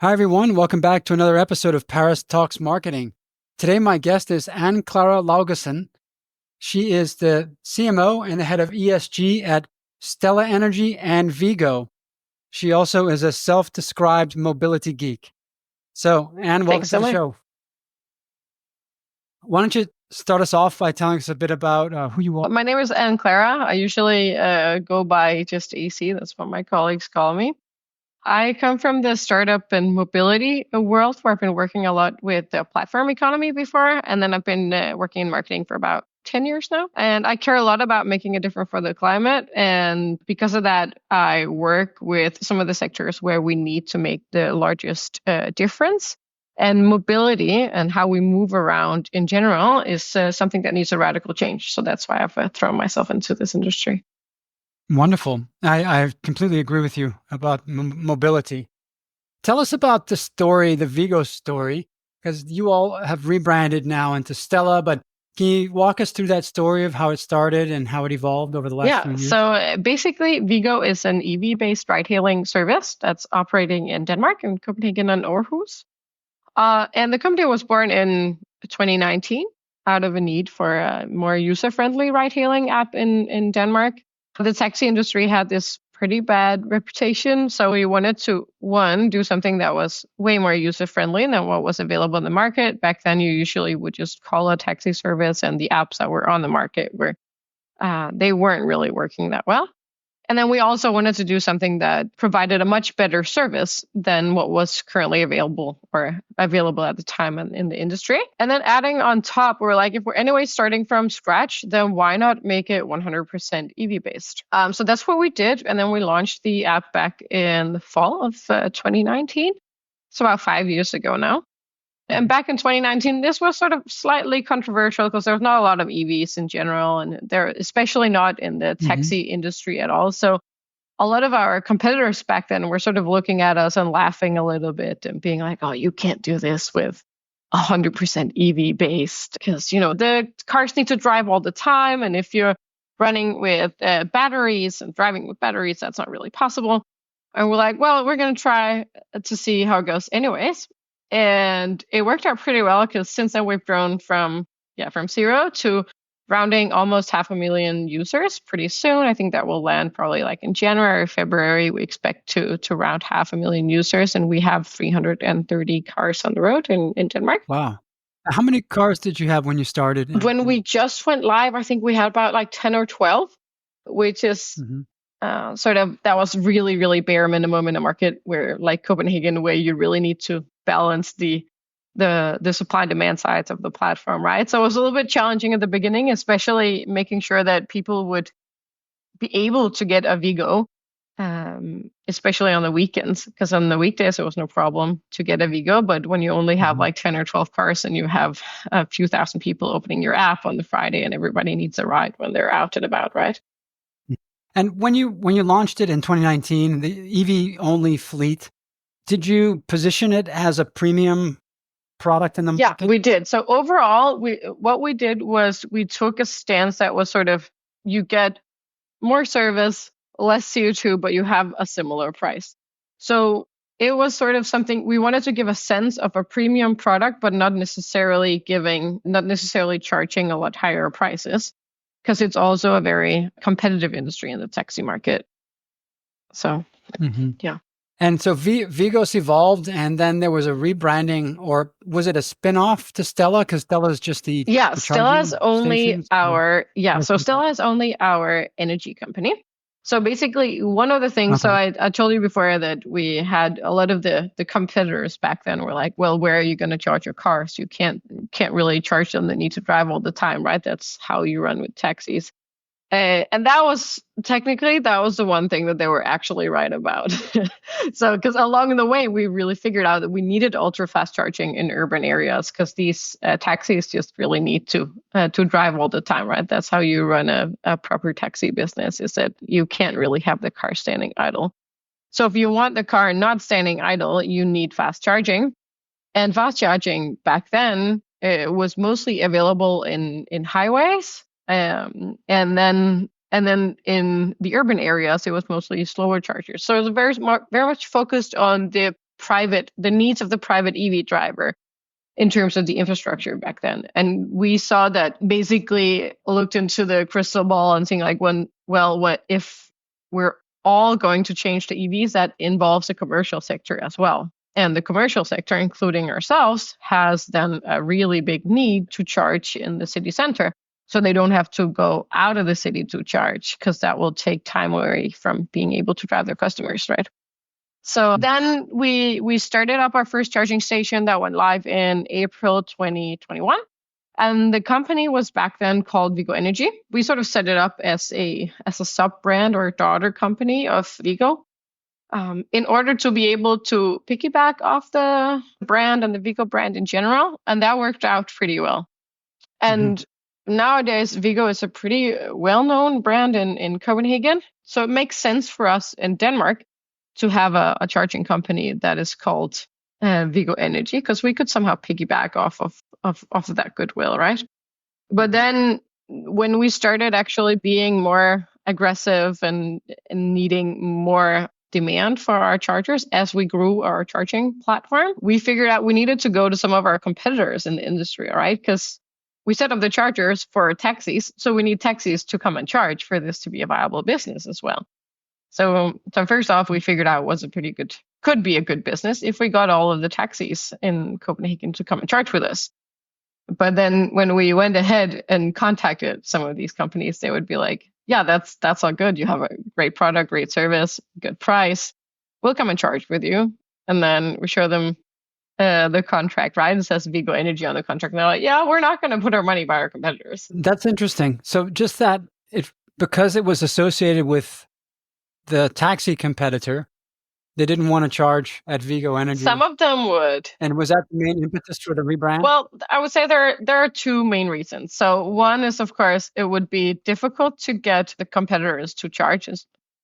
Hi, everyone. Welcome back to another episode of Paris Talks Marketing. Today, my guest is Anne Clara Laugesen. She is the CMO and the head of ESG at Stella Energy and Viggo. She also is a self-described mobility geek. So, Anne, welcome Thanks to so the much. show. Why don't you start us off by telling us a bit about who you are? My name is Anne Clara. I usually go by just AC. That's what my colleagues call me. I come from the startup and mobility world where I've been working a lot with the platform economy before. And then I've been working in marketing for about 10 years now. And I care a lot about making a difference for the climate. And because of that, I work with some of the sectors where we need to make the largest difference. And mobility and how we move around in general is something that needs a radical change. So that's why I've thrown myself into this industry. Wonderful. I completely agree with you about mobility. Tell us about the story, the Viggo story, because you all have rebranded now into Stella, but can you walk us through that story of how it started and how it evolved over the last few Yeah, years? so basically, Viggo is an EV-based ride-hailing service that's operating in Denmark, in Copenhagen and Aarhus. And the company was born in 2019 out of a need for a more user-friendly ride-hailing app in Denmark. The taxi industry had this pretty bad reputation, so we wanted to, one, do something that was way more user-friendly than what was available in the market. Back then, you usually would just call a taxi service, and the apps that were on the market were they weren't really working that well. And then we also wanted to do something that provided a much better service than what was currently available or available at the time in the industry. And then adding on top, we're like, if we're anyway starting from scratch, then why not make it 100% EV based? So that's what we did. And then we launched the app back in the fall of 2019. It's about 5 years ago now. And back in 2019, this was sort of slightly controversial because there was not a lot of EVs in general, and they're especially not in the taxi industry at all. So a lot of our competitors back then were sort of looking at us and laughing a little bit and being like, "Oh, you can't do this with 100% EV based because the cars need to drive all the time, and if you're running with batteries and driving with batteries, that's not really possible." And we're like, "Well, we're going to try to see how it goes, anyways." And it worked out pretty well because since then we've grown from zero to rounding almost 500,000 users pretty soon. I think that will land probably like in January or February. We expect to round 500,000 users, and we have 330 cars on the road in Denmark. Wow. How many cars did you have when you started? When we just went live, I think we had about like 10 or 12, which is sort of, that was really, really bare minimum in a market where like Copenhagen, where you really need to balance the supply and demand sides of the platform, right? So it was a little bit challenging at the beginning, especially making sure that people would be able to get a Viggo, especially on the weekends, because on the weekdays it was no problem to get a Viggo. But when you only have like 10 or 12 cars and you have a few thousand people opening your app on the Friday and everybody needs a ride when they're out and about, right? And when you launched it in 2019, the EV only fleet, did you position it as a premium product in the market? Yeah, we did. So overall, what we did was we took a stance that was sort of, you get more service, less CO2, but you have a similar price. So it was sort of something we wanted to give a sense of a premium product, but not necessarily charging a lot higher prices, because it's also a very competitive industry in the taxi market. So, yeah. And so Viggo's evolved, and then there was a rebranding, or was it a spin-off to Stella? Because Stella is just the Stella is only stations? Stella is only our energy company. So basically, one of the things, so Okay. I told you before that we had a lot of the competitors back then were like, well, where are you going to charge your cars? You can't really charge them. They need to drive all the time, right? That's how you run with taxis. And that was the one thing that they were actually right about. So, because along the way, we really figured out that we needed ultra fast charging in urban areas because these taxis just really need to drive all the time, right? That's how you run a proper taxi business, is that you can't really have the car standing idle. So if you want the car not standing idle, you need fast charging. And fast charging back then was mostly available in highways. And then in the urban areas, it was mostly slower chargers. So it was very much focused on the the needs of the private EV driver in terms of the infrastructure back then. And we saw that, basically looked into the crystal ball and saying like, what if we're all going to change to EVs? That involves the commercial sector as well. And the commercial sector, including ourselves, has then a really big need to charge in the city center. So they don't have to go out of the city to charge, because that will take time away from being able to drive their customers, right? So then we started up our first charging station that went live in April 2021. And the company was back then called Viggo Energy. We sort of set it up as a sub-brand or daughter company of Viggo, in order to be able to piggyback off the brand and the Viggo brand in general. And that worked out pretty well. And nowadays, Viggo is a pretty well-known brand in Copenhagen. So it makes sense for us in Denmark to have a charging company that is called Viggo Energy, because we could somehow piggyback off of that goodwill, right? But then when we started actually being more aggressive and needing more demand for our chargers as we grew our charging platform, we figured out we needed to go to some of our competitors in the industry, all right? Because we set up the chargers for taxis, so we need taxis to come and charge for this to be a viable business as well. So first off, we figured out could be a good business if we got all of the taxis in Copenhagen to come and charge with us. But then when we went ahead and contacted some of these companies, they would be like, yeah, that's all good. You have a great product, great service, good price. We'll come and charge with you. And then we show them the contract, right? It says Viggo Energy on the contract. And they're like, yeah, we're not going to put our money by our competitors. That's interesting. So just that, because it was associated with the taxi competitor, they didn't want to charge at Viggo Energy. Some of them would. And was that the main impetus for the rebrand? Well, I would say there are two main reasons. So one is, of course, it would be difficult to get the competitors to charge.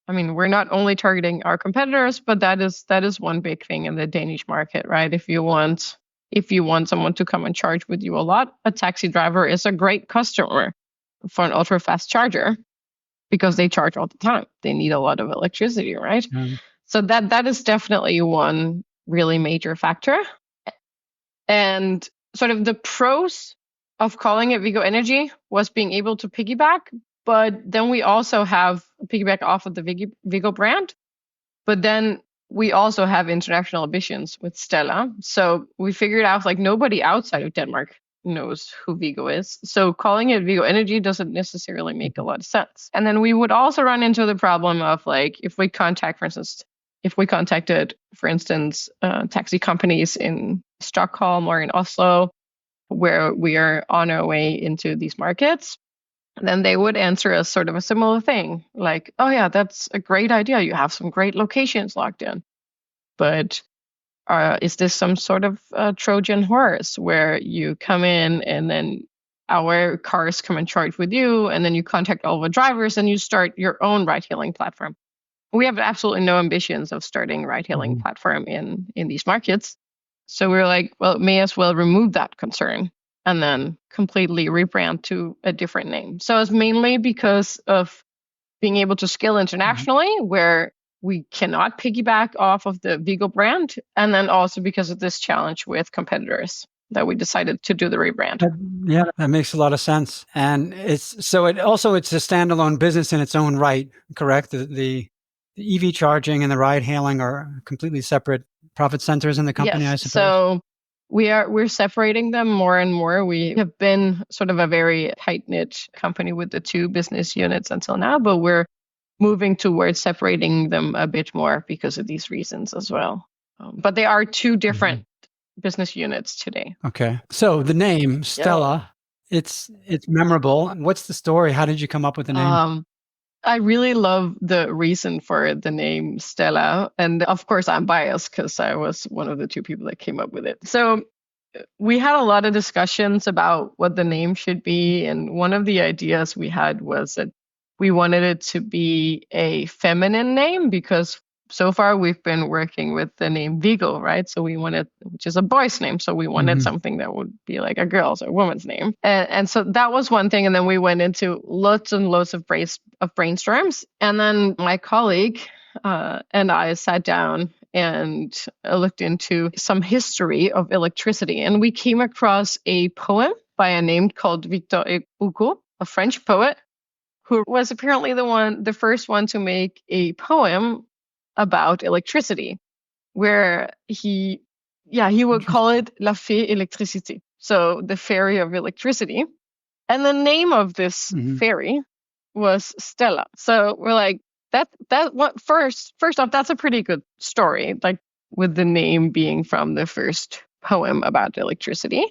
I mean, we're not only targeting our competitors, but that is one big thing in the Danish market, right? If you want someone to come and charge with you a lot, a taxi driver is a great customer for an ultra fast charger, because they charge all the time. They need a lot of electricity, right? So that is definitely one really major factor. And sort of the pros of calling it Viggo Energy was being able to piggyback, but then we also have piggyback off of the Viggo brand. But then we also have international ambitions with Stella. So we figured out like nobody outside of Denmark knows who Viggo is. So calling it Viggo Energy doesn't necessarily make a lot of sense. And then we would also run into the problem of like, if we contacted, for instance, taxi companies in Stockholm or in Oslo, where we are on our way into these markets, then they would answer us sort of a similar thing. Like, oh yeah, that's a great idea. You have some great locations locked in. But is this some sort of Trojan horse where you come in and then our cars come and charge with you, and then you contact all the drivers and you start your own ride-hailing platform? We have absolutely no ambitions of starting a ride-hailing platform in these markets. So we're like, well, may as well remove that concern and then completely rebrand to a different name. So it's mainly because of being able to scale internationally, where we cannot piggyback off of the Viggo brand, and then also because of this challenge with competitors that we decided to do the rebrand. Yeah, that makes a lot of sense. And it's a standalone business in its own right, correct? The EV charging and the ride hailing are completely separate profit centers in the company, yes, I suppose. So we're separating them more and more. We have been sort of a very tight-knit company with the two business units until now, but we're moving towards separating them a bit more because of these reasons as well. But they are two different business units today. Okay. So the name Stella, it's memorable. What's the story? How did you come up with the name? I really love the reason for the name Stella. And of course, I'm biased because I was one of the two people that came up with it. So we had a lot of discussions about what the name should be. And one of the ideas we had was that we wanted it to be a feminine name, because so far we've been working with the name Viggo, right? So we wanted, which is a boy's name. So we wanted something that would be like a girl's or woman's name. And so that was one thing. And then we went into lots and lots of brainstorms. And then my colleague and I sat down and looked into some history of electricity. And we came across a poem by a name called Victor Hugo, a French poet, who was apparently the first one to make a poem about electricity, where he would call it La Fée Électricité, so the fairy of electricity. And the name of this fairy was Stella. So we're like, first off, that's a pretty good story, like with the name being from the first poem about electricity.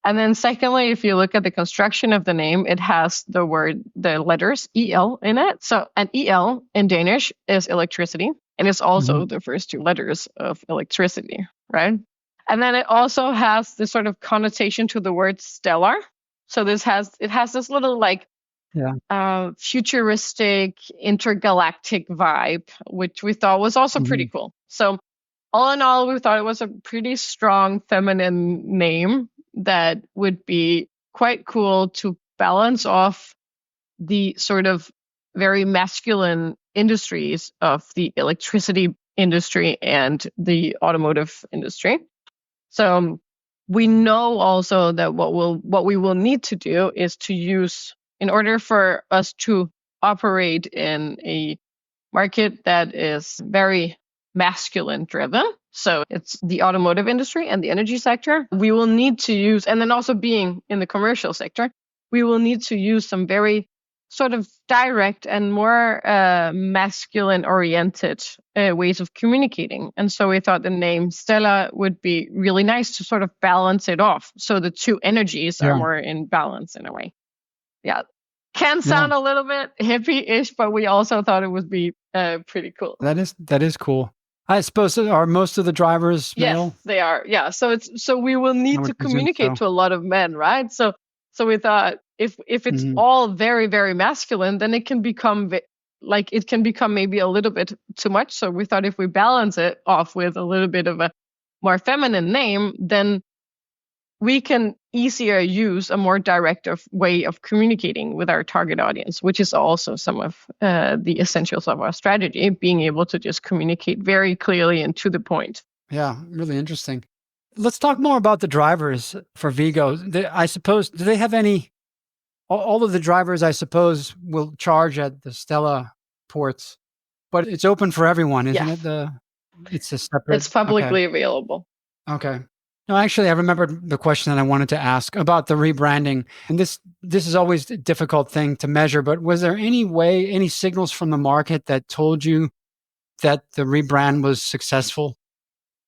And then secondly, if you look at the construction of the name, it has the letters EL in it. So an EL in Danish is electricity, and it's also the first two letters of electricity, right? And then it also has this sort of connotation to the word stellar. So it has this little like futuristic intergalactic vibe, which we thought was also pretty cool. So all in all, we thought it was a pretty strong feminine name that would be quite cool to balance off the sort of very masculine industries of the electricity industry and the automotive industry. So we know also that what we will need to do is to use, in order for us to operate in a market that is very masculine driven, so it's the automotive industry and the energy sector, we will need to use, and then also being in the commercial sector, we will need to use some very sort of direct and more masculine oriented ways of communicating. And so we thought the name Stella would be really nice to sort of balance it off, so the two energies are more in balance in a way. Yeah. Can sound a little bit hippie-ish, but we also thought it would be pretty cool. That is cool. I suppose, are most of the drivers male? Yes, they are. Yeah. So we will need to communicate to a lot of men, right? So we thought if it's all very, very masculine, then it can become maybe a little bit too much. So we thought if we balance it off with a little bit of a more feminine name, then we can easier use a more direct way of communicating with our target audience, which is also some of the essentials of our strategy, being able to just communicate very clearly and to the point. Yeah, really interesting. Let's talk more about the drivers for Viggo. I suppose, do they have any, all of the drivers, I suppose, will charge at the Stella ports, but it's open for everyone, isn't it? It's a separate. It's publicly available. Okay. No, actually, I remembered the question that I wanted to ask about the rebranding. And this is always a difficult thing to measure, but was there any signals from the market that told you that the rebrand was successful,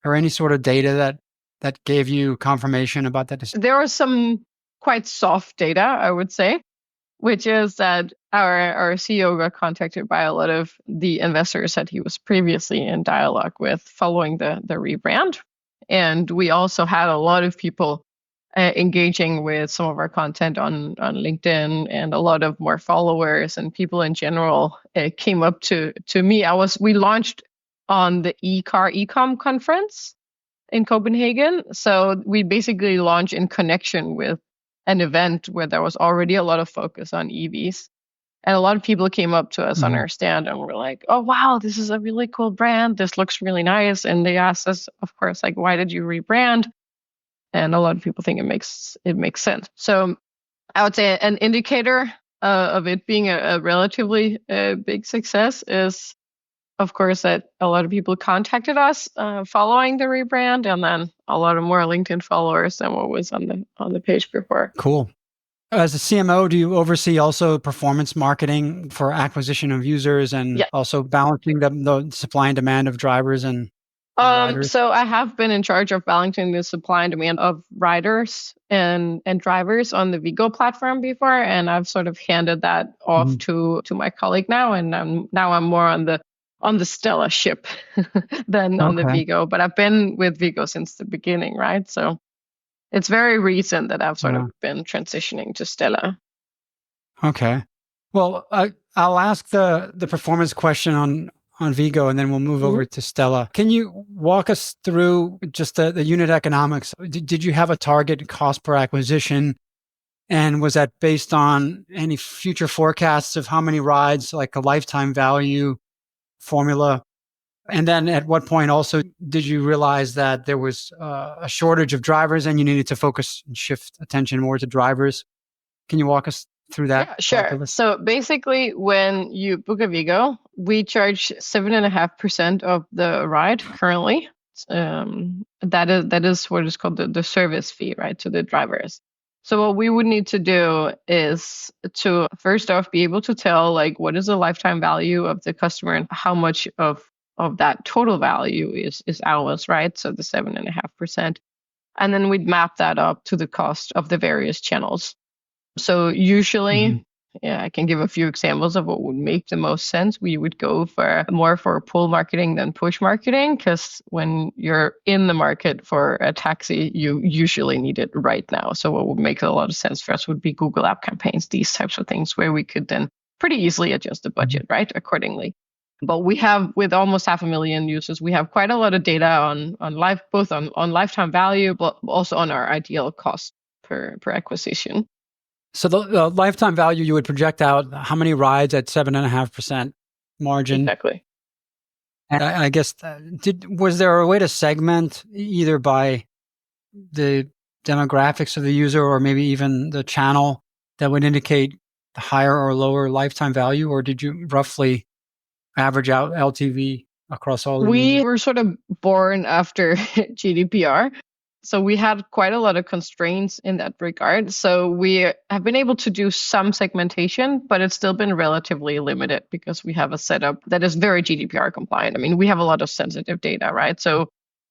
or any sort of data that gave you confirmation about that decision? There was some quite soft data, I would say, which is that our CEO got contacted by a lot of the investors that he was previously in dialogue with following the rebrand. And we also had a lot of people engaging with some of our content on LinkedIn, and a lot of more followers and people in general came up to me. We launched on the Ecom conference in Copenhagen. So we basically launched in connection with an event where there was already a lot of focus on EVs. And a lot of people came up to us on our stand and were like, oh, wow, this is a really cool brand. This looks really nice. And they asked us, of course, like, why did you rebrand? And a lot of people think it makes sense. So I would say an indicator of it being a relatively big success is, of course, that a lot of people contacted us following the rebrand, and then a lot of more LinkedIn followers than what was on the page before. Cool. As a CMO, do you oversee also performance marketing for acquisition of users and also balancing the supply and demand of drivers and riders? So I have been in charge of balancing the supply and demand of riders and drivers on the Viggo platform before, and I've sort of handed that off to my colleague now, and I'm more on the Stella ship than on the Viggo. But I've been with Viggo since the beginning, right? So it's very recent that I've sort of been transitioning to Stella. Okay. Well, I'll ask the performance question on Viggo, and then we'll move over to Stella. Can you walk us through just the unit economics? Did you have a target cost per acquisition? And was that based on any future forecasts of how many rides, like a lifetime value formula? And then at what point also did you realize that there was a shortage of drivers and you needed to focus and shift attention more to drivers? Can you walk us through that Yeah, sure. calculus? So basically, when you book a Vigo, we charge 7.5% of the ride currently. That is what is called the service fee, right, to the drivers. So what we would need to do is to first off be able to tell like what is the lifetime value of the customer and how much of that total value is ours, right? So the 7.5%. And then we'd map that up to the cost of the various channels. So usually, yeah, I can give a few examples of what would make the most sense. We would go for more for pull marketing than push marketing, because when you're in the market for a taxi, you usually need it right now. So what would make a lot of sense for us would be Google App campaigns, these types of things where we could then pretty easily adjust the budget, right, accordingly. But we have, with almost 500,000 users, we have quite a lot of data on life, both on lifetime value, but also on our ideal cost per acquisition. So the lifetime value, you would project out how many rides at 7.5% margin. Exactly. And I guess, was there a way to segment either by the demographics of the user or maybe even the channel that would indicate the higher or lower lifetime value? Or did you roughly average out LTV across all the We users? were sort of born after GDPR. So we had quite a lot of constraints in that regard. So we have been able to do some segmentation, but it's still been relatively limited because we have a setup that is very GDPR compliant. I mean, we have a lot of sensitive data, right? So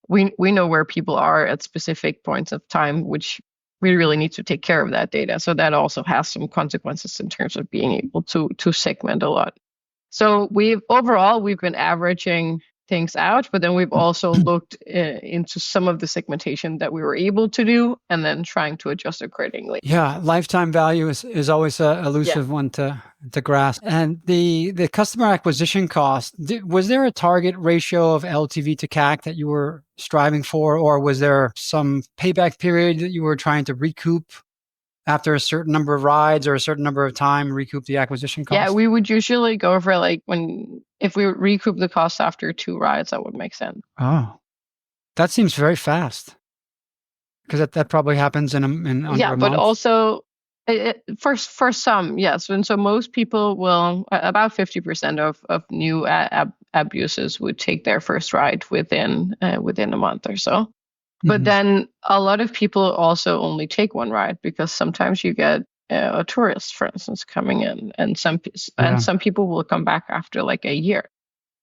we know where people are at specific points of time, which we really need to take care of that data. So that also has some consequences in terms of being able to segment a lot. So we've been averaging things out, but then we've also looked into some of the segmentation that we were able to do and then trying to adjust accordingly. Yeah, lifetime value is always a elusive one to grasp. And the customer acquisition cost, was there a target ratio of LTV to CAC that you were striving for, or was there some payback period that you were trying to recoup after a certain number of rides or a certain number of time, recoup the acquisition cost? Yeah, we would usually go for if we recoup the cost after 2 rides, that would make sense. Oh, that seems very fast, because that probably happens in under a month. But also for some, yes. And so most people will, about 50% of new app users would take their first ride within a month or so. But then a lot of people also only take one ride because sometimes you get a tourist, for instance, coming in, and some people will come back after like a year.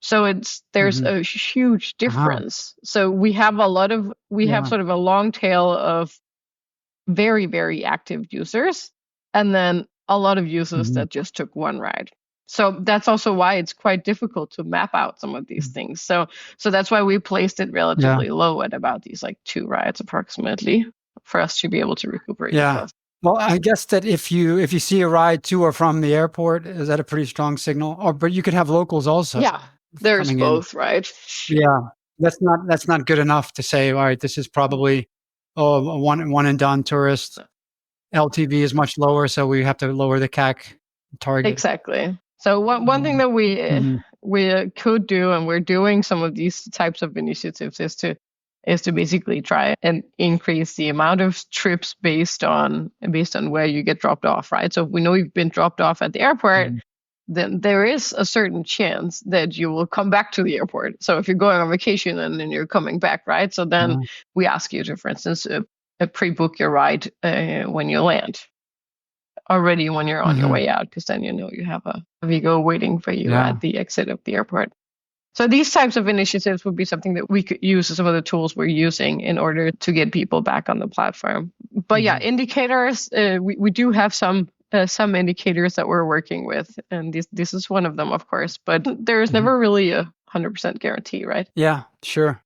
So there's a huge difference. So we have sort of a long tail of very, very active users, and then a lot of users that just took one ride. So that's also why it's quite difficult to map out some of these things. So that's why we placed it relatively low at about these like 2 rides approximately for us to be able to recuperate the cost. Well, I guess that if you see a ride to or from the airport, is that a pretty strong signal? But you could have locals also. Yeah, there's both, right? Yeah, that's not good enough to say, all right, this is probably a one and done tourist. LTV is much lower, so we have to lower the CAC target. Exactly. So one thing that we could do, and we're doing some of these types of initiatives, is to basically try and increase the amount of trips based on where you get dropped off, right? So if we know you've been dropped off at the airport, then there is a certain chance that you will come back to the airport. So if you're going on vacation and then you're coming back, right? So then we ask you to, for instance, pre-book your ride when you land already when you're on your way out, because then you know you have a Vigo waiting for you at the exit of the airport. So these types of initiatives would be something that we could use as some of the tools we're using in order to get people back on the platform. But indicators, we do have some indicators that we're working with, and this is one of them, of course, but there's never really a 100% guarantee, right? Yeah, sure.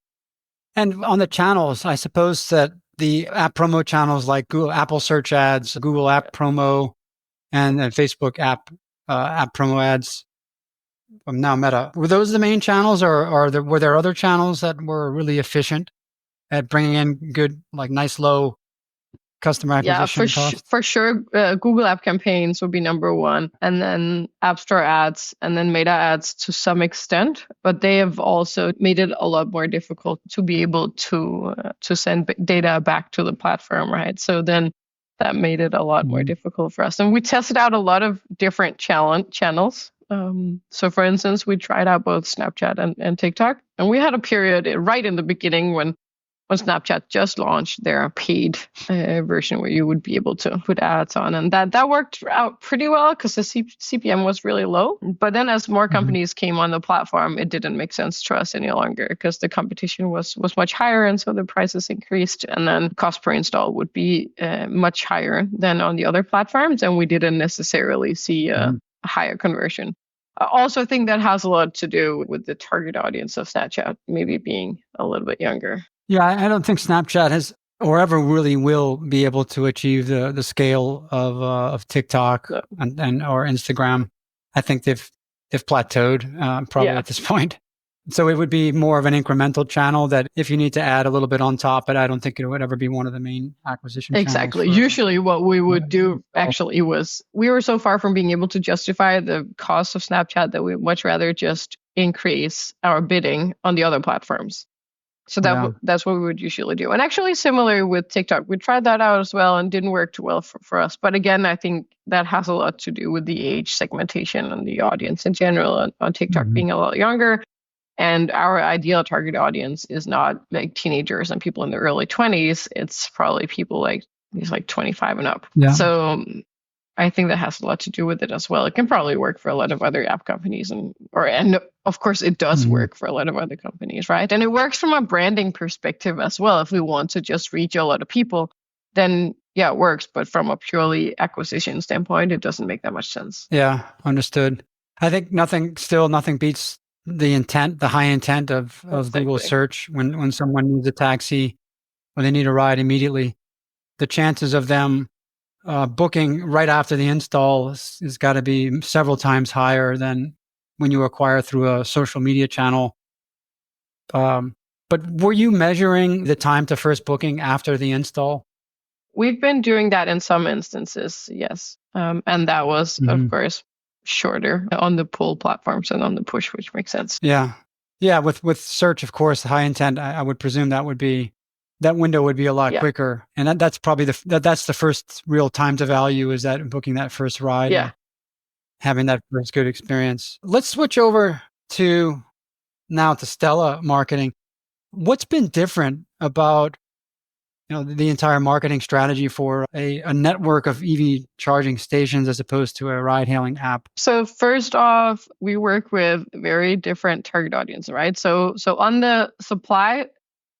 And on the channels, I suppose that the app promo channels like Google Apple Search Ads, Google App Promo, and Facebook app promo ads, now Meta, were those the main channels, or were there other channels that were really efficient at bringing in good, like nice low customer acquisition costs? For sure. Google App Campaigns would be number one, and then App Store ads, and then Meta ads to some extent. But they have also made it a lot more difficult to be able to send data back to the platform, right? So then that made it a lot more difficult for us. And we tested out a lot of different channels. So for instance, we tried out both Snapchat and TikTok, and we had a period right in the beginning when Snapchat just launched their paid version where you would be able to put ads on. And that worked out pretty well because the CPM was really low. But then as more companies came on the platform, it didn't make sense to us any longer because the competition was much higher. And so the prices increased. And then cost per install would be much higher than on the other platforms. And we didn't necessarily see a higher conversion. I also think that has a lot to do with the target audience of Snapchat maybe being a little bit younger. Yeah, I don't think Snapchat has or ever really will be able to achieve the scale of TikTok and or Instagram. I think they've plateaued probably at this point. So it would be more of an incremental channel that if you need to add a little bit on top, but I don't think it would ever be one of the main acquisition channels. Exactly. Usually what we would do actually was we were so far from being able to justify the cost of Snapchat that we'd much rather just increase our bidding on the other platforms. So that's what we would usually do. And actually similar with TikTok, we tried that out as well and didn't work too well for us. But again, I think that has a lot to do with the age segmentation and the audience in general on TikTok being a lot younger. And our ideal target audience is not like teenagers and people in their early 20s. It's probably people like 25 and up. Yeah. So I think that has a lot to do with it as well. It can probably work for a lot of other app companies and of course it does work for a lot of other companies, right? And it works from a branding perspective as well. If we want to just reach a lot of people, then yeah, it works. But from a purely acquisition standpoint, it doesn't make that much sense. Yeah, understood. I think nothing beats the high intent of Google search when someone needs a taxi or they need a ride immediately. The chances of them booking right after the install has got to be several times higher than when you acquire through a social media channel. But were you measuring the time to first booking after the install? We've been doing that in some instances, yes. And that was, of course, shorter on the pull platforms and on the push, which makes sense. Yeah. Yeah. With search, of course, high intent, I would presume that window would be a lot quicker. And that's probably that's the first real time to value is that booking that first ride. Yeah. Having that first good experience. Let's switch over to Stella marketing. What's been different about the entire marketing strategy for a network of EV charging stations as opposed to a ride-hailing app? So first off, we work with very different target audience, right? So on the supply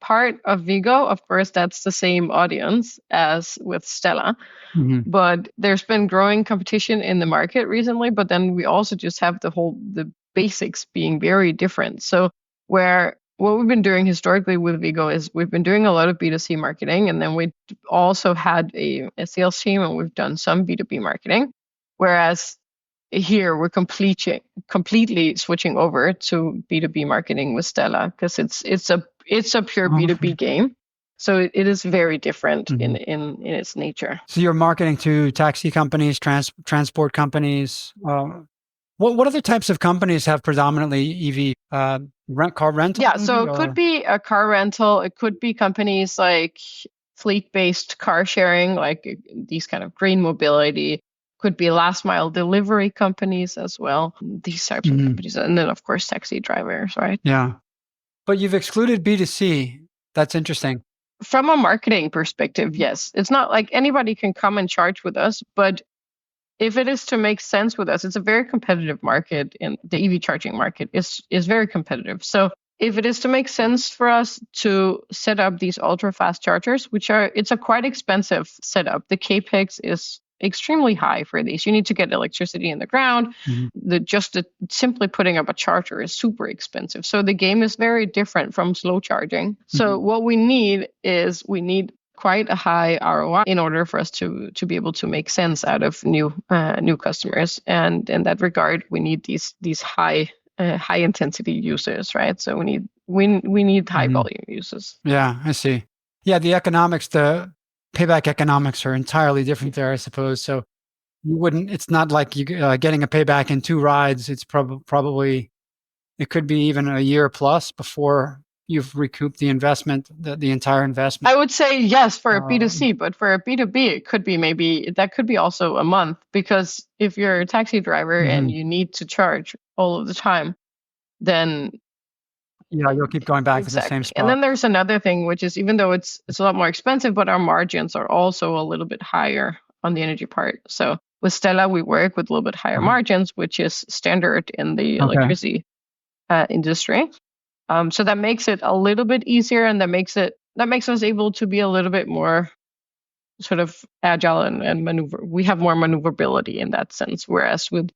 part of Viggo, of course, that's the same audience as with Stella. But there's been growing competition in the market recently, but then we also just have the basics being very different. So what we've been doing historically with Viggo is we've been doing a lot of B2C marketing, and then we also had a sales team, and we've done some B2B marketing. Whereas here we're completely switching over to B2B marketing with Stella because it's a pure B2B game. So it is very different in its nature. So you're marketing to taxi companies, transport companies. What other types of companies have predominantly EV car rental? Yeah, so it could be a car rental. It could be companies like fleet-based car sharing, like these kind of green mobility. Could be last mile delivery companies as well. These types of companies, and then of course taxi drivers, right? Yeah, but you've excluded B2C. That's interesting. From a marketing perspective, yes. It's not like anybody can come and charge with us, but if it is to make sense with us, it's a very competitive market, and the EV charging market is very competitive. So if it is to make sense for us to set up these ultra fast chargers, it's a quite expensive setup. The capex is extremely high for these. You need to get electricity in the ground. Simply putting up a charger is super expensive. So the game is very different from slow charging. So what we need quite a high ROI in order for us to be able to make sense out of new customers. And in that regard, we need these high intensity users, right? So we need high volume users. Yeah, I see. Yeah, the economics, the payback economics are entirely different there, I suppose. So you wouldn't. It's not like you getting a payback in 2 rides. It's probably it could be even a year plus before you've recouped the investment, the entire investment. I would say yes for a B2C, but for a B2B, it could be that could be also a month, because if you're a taxi driver and you need to charge all of the time, then yeah, you'll keep going back to the same spot. And then there's another thing, which is, even though it's a lot more expensive, but our margins are also a little bit higher on the energy part. So with Stella, we work with a little bit higher margins, which is standard in the electricity industry. So that makes it a little bit easier, and that makes us able to be a little bit more sort of agile and maneuver. We have more maneuverability in that sense. Whereas with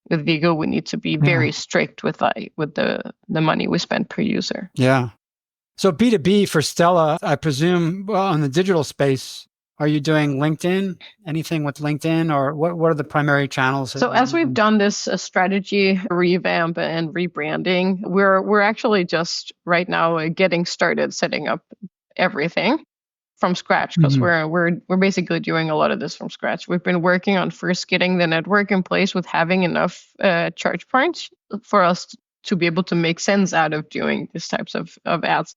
Viggo, we need to be very strict with the money we spend per user. Yeah. So B2B for Stella, I presume, well, in the digital space, are you doing LinkedIn? Anything with LinkedIn, or what are the primary channels? So as we've done this strategy revamp and rebranding, we're actually just right now getting started setting up everything from scratch, because we're basically doing a lot of this from scratch. We've been working on first getting the network in place with having enough charge points for us to be able to make sense out of doing these types of ads.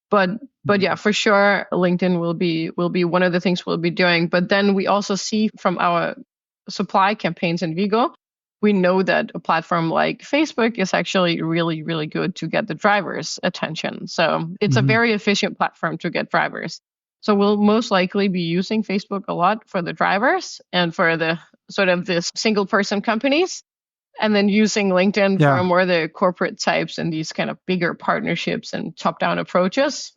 But yeah, for sure, LinkedIn will be one of the things we'll be doing. But then we also see from our supply campaigns in Viggo, we know that a platform like Facebook is actually really, really good to get the drivers' attention. So it's a very efficient platform to get drivers. So we'll most likely be using Facebook a lot for the drivers and for the sort of this single person companies, and then using LinkedIn for more the corporate types and these kind of bigger partnerships and top-down approaches.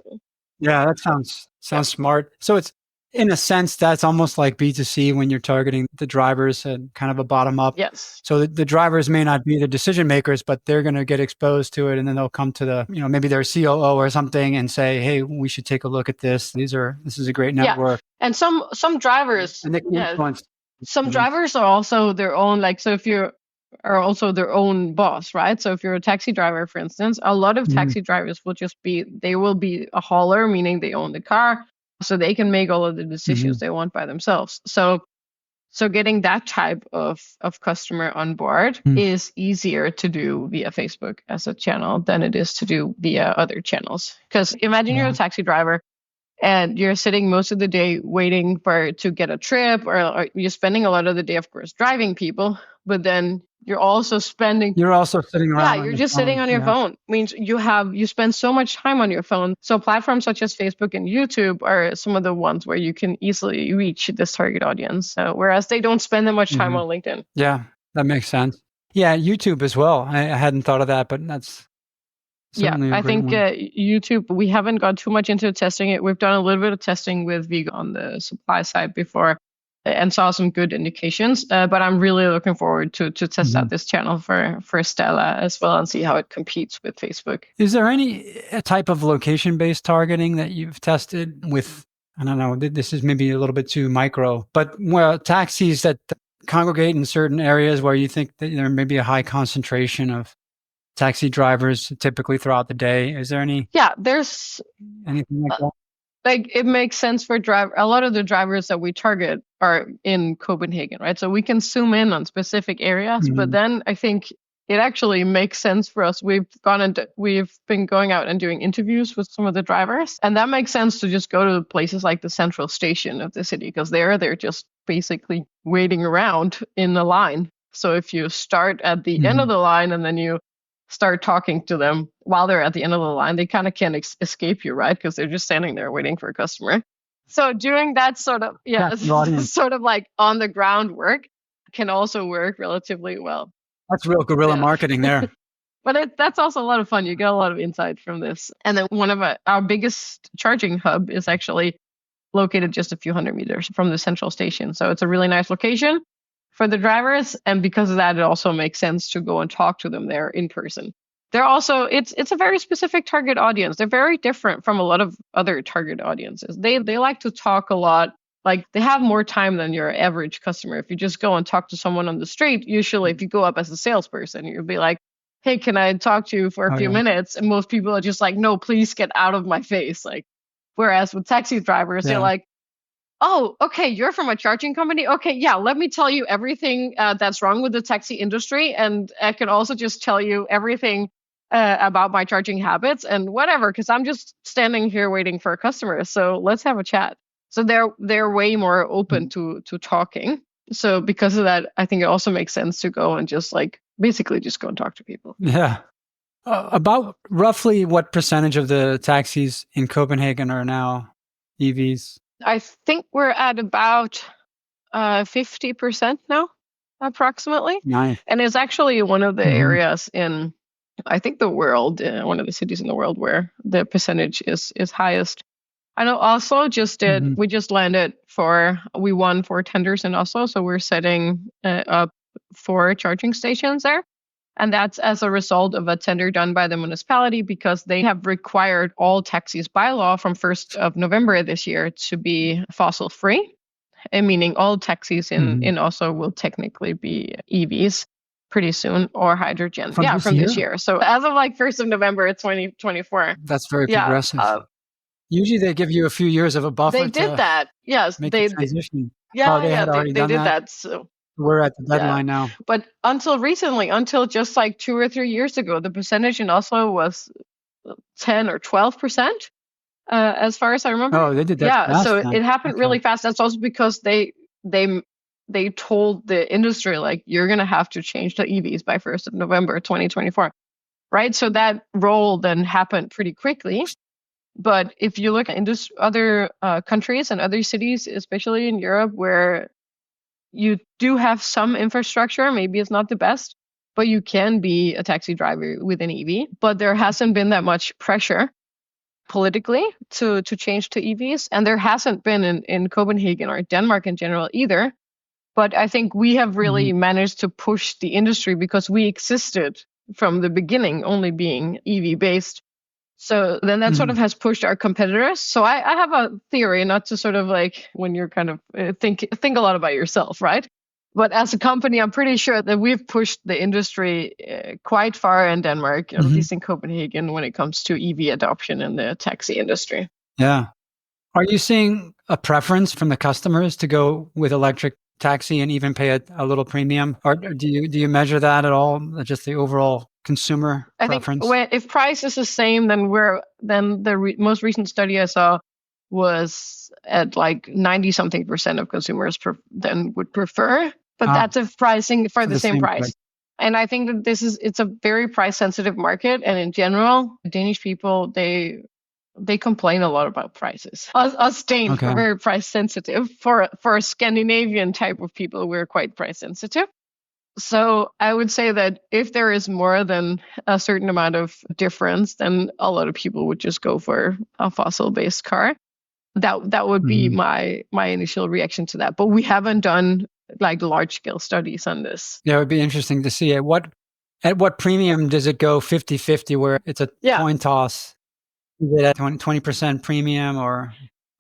Yeah, that sounds smart. So it's, in a sense, that's almost like B2C when you're targeting the drivers and kind of a bottom up. Yes. So the drivers may not be the decision makers, but they're going to get exposed to it, and then they'll come to the, maybe their COO or something and say, "Hey, we should take a look at this. This is a great network." Yeah. And some drivers, and they can influence. Some drivers are also their own, like, so if you are also their own boss, right? So if you're a taxi driver, for instance, a lot of taxi drivers will be a hauler, meaning they own the car, so they can make all of the decisions they want by themselves. So getting that type of customer on board is easier to do via Facebook as a channel than it is to do via other channels. Because imagine you're a taxi driver and you're sitting most of the day waiting to get a trip, or you're spending a lot of the day, of course, driving people, but then you're also sitting around. Yeah, you're just sitting on your phone. Means you spend so much time on your phone. So platforms such as Facebook and YouTube are some of the ones where you can easily reach this target audience, whereas they don't spend that much time on LinkedIn. Yeah, that makes sense. Yeah, YouTube as well. I hadn't thought of that, but that's certainly I think YouTube, we haven't got too much into testing it. We've done a little bit of testing with Viggo on the supply side before and saw some good indications. But I'm really looking forward to test out this channel for Stella as well and see how it competes with Facebook. Is there any type of location-based targeting that you've tested with, I don't know, this is maybe a little bit too micro, but taxis that congregate in certain areas where you think that there may be a high concentration of taxi drivers typically throughout the day? Is there any? Yeah, there's anything like that? Like, it makes sense for a lot of the drivers that we target are in Copenhagen, right? So we can zoom in on specific areas, but then I think it actually makes sense for us. We've been going out and doing interviews with some of the drivers, and that makes sense to just go to places like the central station of the city, because they're just basically waiting around in the line. So if you start at the end of the line and then you start talking to them while they're at the end of the line, they kind of can't escape you, right? Because they're just standing there waiting for a customer. So doing that sort of, sort of like on the ground work can also work relatively well. That's real guerrilla marketing there. But that's also a lot of fun. You get a lot of insight from this. And then one of our biggest charging hub is actually located just a few hundred meters from the central station. So it's a really nice location for the drivers, and because of that, it also makes sense to go and talk to them there in person. They're also, it's a very specific target audience. They're very different from a lot of other target audiences. They like to talk a lot. Like, they have more time than your average customer. If you just go and talk to someone on the street, usually if you go up as a salesperson, you'll be like, "Hey, can I talk to you for a few minutes?" And most people are just like, "No, please get out of my face." Like, whereas with taxi drivers, they're like, oh, okay, you're from a charging company? Okay, yeah, let me tell you everything that's wrong with the taxi industry. And I can also just tell you everything about my charging habits and whatever, because I'm just standing here waiting for a customer. So let's have a chat. So they're way more open to talking. So because of that, I think it also makes sense to go and just like basically just go and talk to people. Yeah. About roughly what percentage of the taxis in Copenhagen are now EVs? I think we're at about 50% now, approximately. Nice. And it's actually one of the Mhm. areas in, I think, the world, one of the cities in the world where the percentage is highest. I know Oslo Mhm. we won 4 tenders in Oslo, so we're setting up 4 charging stations there. And that's as a result of a tender done by the municipality because they have required all taxis by law from 1st of November this year to be fossil free, meaning all taxis in Oslo will technically be EVs pretty soon or hydrogen. From Yeah, this from this year? year. So as of like 1st of November 2024. That's very Yeah, progressive. Usually they give you a few years of a they buffer did to that. Yes, make the transition. Oh, yeah, they yeah, had already they done did that? that. So We're at the yeah, deadline now. but until recently, until just like 2 or 3 years ago, the percentage in Oslo was 10 or 12%, as far as I remember. Oh, they did that Yeah, fast so then. it happened Okay. really fast. That's also because they they told the industry like you're gonna have to change to EVs by 1st of November 2024, right? So that role then happened pretty quickly. But if you look at other countries and other cities, especially in Europe, where you do have some infrastructure, maybe it's not the best, but you can be a taxi driver with an EV. But there hasn't been that much pressure politically to change to EVs, and there hasn't been in Copenhagen or Denmark in general either. But I think we have really managed to push the industry because we existed from the beginning only being EV based. So then that sort Mhm. of has pushed our competitors. So I have a theory, not to sort of like when you're kind of think a lot about yourself, right? But as a company, I'm pretty sure that we've pushed the industry quite far in Denmark, at Mhm. least in Copenhagen, when it comes to EV adoption in the taxi industry. Yeah. Are you seeing a preference from the customers to go with electric taxi and even pay a little premium? Or do you measure that at all? Just the overall consumer I think preference? if price is the same, then the most recent study I saw was at like 90 something percent of consumers then would prefer, but Ah, that's if pricing for for the the same same price. price. And I think that it's a very price sensitive market. And in general, Danish people, they complain a lot about prices. Us Danes, we're Okay. very price sensitive. For a Scandinavian type of people, we're quite price sensitive. So I would say that if there is more than a certain amount of difference, then a lot of people would just go for a fossil-based car. That would be Mhm. my initial reaction to that. But we haven't done like large-scale studies on this. Yeah, it would be interesting to see at what premium does it go 50-50 where it's a Yeah, coin toss? Is it at 20% premium or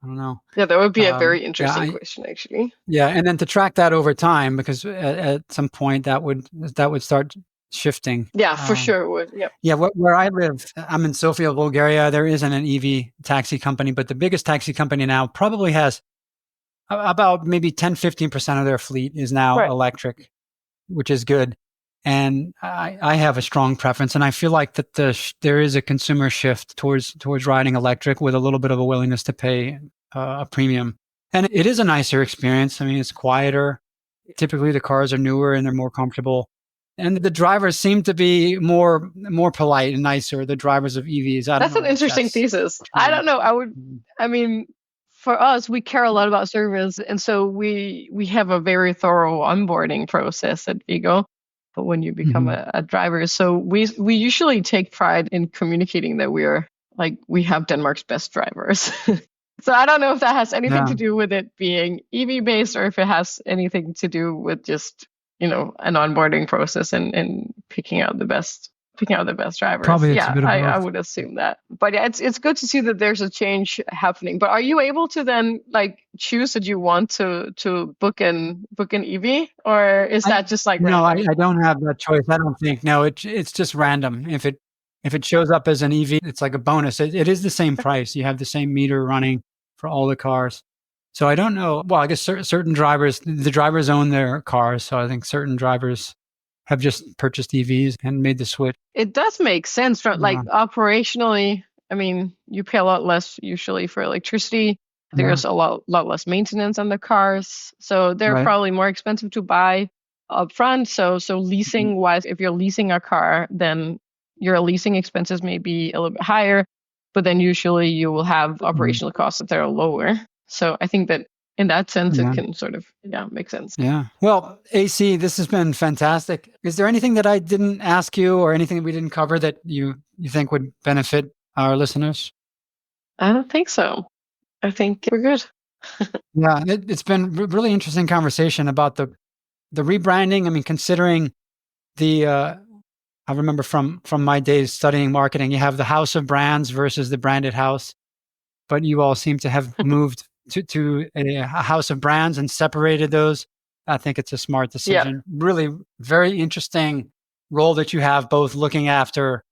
I don't know. yeah, that would be a very Yeah, interesting question, actually. yeah, and then to track that over time because at some point that would start shifting. Yeah, for sure would. Yep. Yeah, where I live, I'm in Sofia, Bulgaria. There isn't an EV taxi company, but the biggest taxi company now probably has about maybe 10-15% of their fleet is now Right. electric, which is good. And I have a strong preference, and I feel like that there is a consumer shift towards riding electric with a little bit of a willingness to pay a premium. And it is a nicer experience. I mean, it's quieter. Typically, the cars are newer and they're more comfortable, and the drivers seem to be more polite and nicer. The drivers of EVs. I don't That's an know if interesting that's thesis. I true. don't know. Mhm. I mean, for us, we care a lot about service, and so we have a very thorough onboarding process at Vigo when you become Mhm. a driver. So we usually take pride in communicating that we have Denmark's best drivers. So I don't know if that has anything Yeah, to do with it being EV based or if it has anything to do with just, an onboarding process and picking out the best drivers. probably it's a Yeah, bit of I both. would assume that. But yeah, it's good to see that there's a change happening. But are you able to then like choose that you want to book an EV, or is I that just like No, I, random? I don't have that choice. I don't think. No, it's just random. If it shows up as an EV, it's like a bonus. It is the same price. You have the same meter running for all the cars. So I don't know. Well, I guess certain drivers, the drivers own their cars. So I think certain drivers have just purchased EVs and made the switch. It does make sense from Yeah. like operationally. I mean, you pay a lot less usually for electricity. Yeah. There's a lot less maintenance on the cars, so they're Right. probably more expensive to buy upfront. So Mhm. leasing wise, if you're leasing a car, then your leasing expenses may be a little bit higher, but then usually you will have Mhm. operational costs that are lower. So I think that in that sense, it Yeah. can sort of make sense. Yeah. Well, AC, this has been fantastic. Is there anything that I didn't ask you or anything that we didn't cover that you think would benefit our listeners? I don't think so. I think we're good. Yeah, it's been really interesting conversation about the rebranding. I mean, considering the I remember from my days studying marketing, you have the house of brands versus the branded house, but you all seem to have moved to a house of brands and separated those. I think it's a smart Yeah. decision. Really, very interesting role that you have, both looking after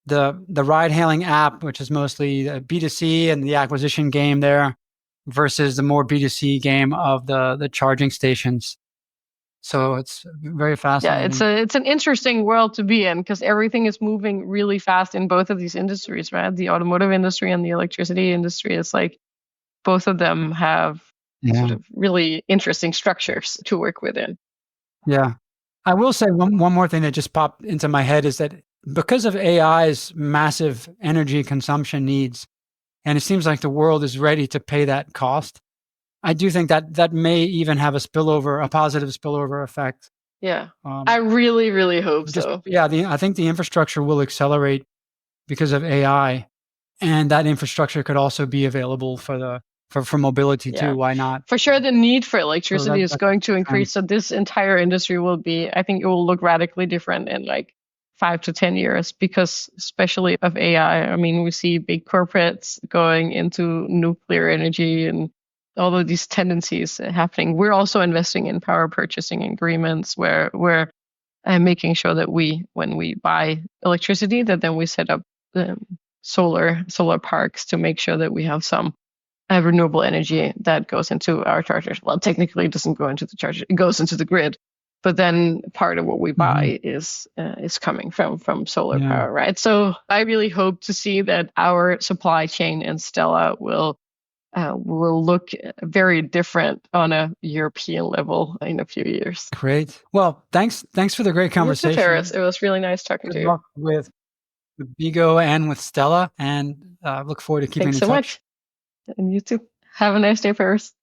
the ride hailing app, which is mostly B2C and the acquisition game there, versus the more B2C game of the charging stations. So it's very Yeah, it's fascinating. an interesting world to be in because everything is moving really fast in both of these industries, right? The automotive industry and the electricity industry. It's like both of them have sort Yeah. of really interesting structures to work within. Yeah. I will say one more thing that just popped into my head is that because of AI's massive energy consumption needs, and it seems like the world is ready to pay that cost, I do think that that may even have a positive spillover effect. Yeah. I Um, really, really hope just so. yeah, I think the infrastructure will accelerate because of AI, and that infrastructure could also be available for mobility Yeah. too. Why not? For sure, the need for So electricity is that's going to a trend. increase. So this entire industry will be, I think it will look radically different in like 5 to 10 years because especially of AI. I mean, we see big corporates going into nuclear energy and all of these tendencies happening. We're also investing in power purchasing agreements where we're making sure that when we buy electricity, that then we set up solar parks to make sure that we have some renewable energy that goes into our chargers. Well, technically, it doesn't go into the charger; it goes into the grid. But then part of what we Mhm. buy is coming from solar Yeah, power, right? So I really hope to see that our supply chain in Stella will look very different on a European level in a few years. great. Well, thanks for the great You too, Paris. conversation. It was really nice talking Good to you. luck with Vigo and with Stella, and look forward to keeping Thanks in so touch. much. And you too. Have a nice day, Paris.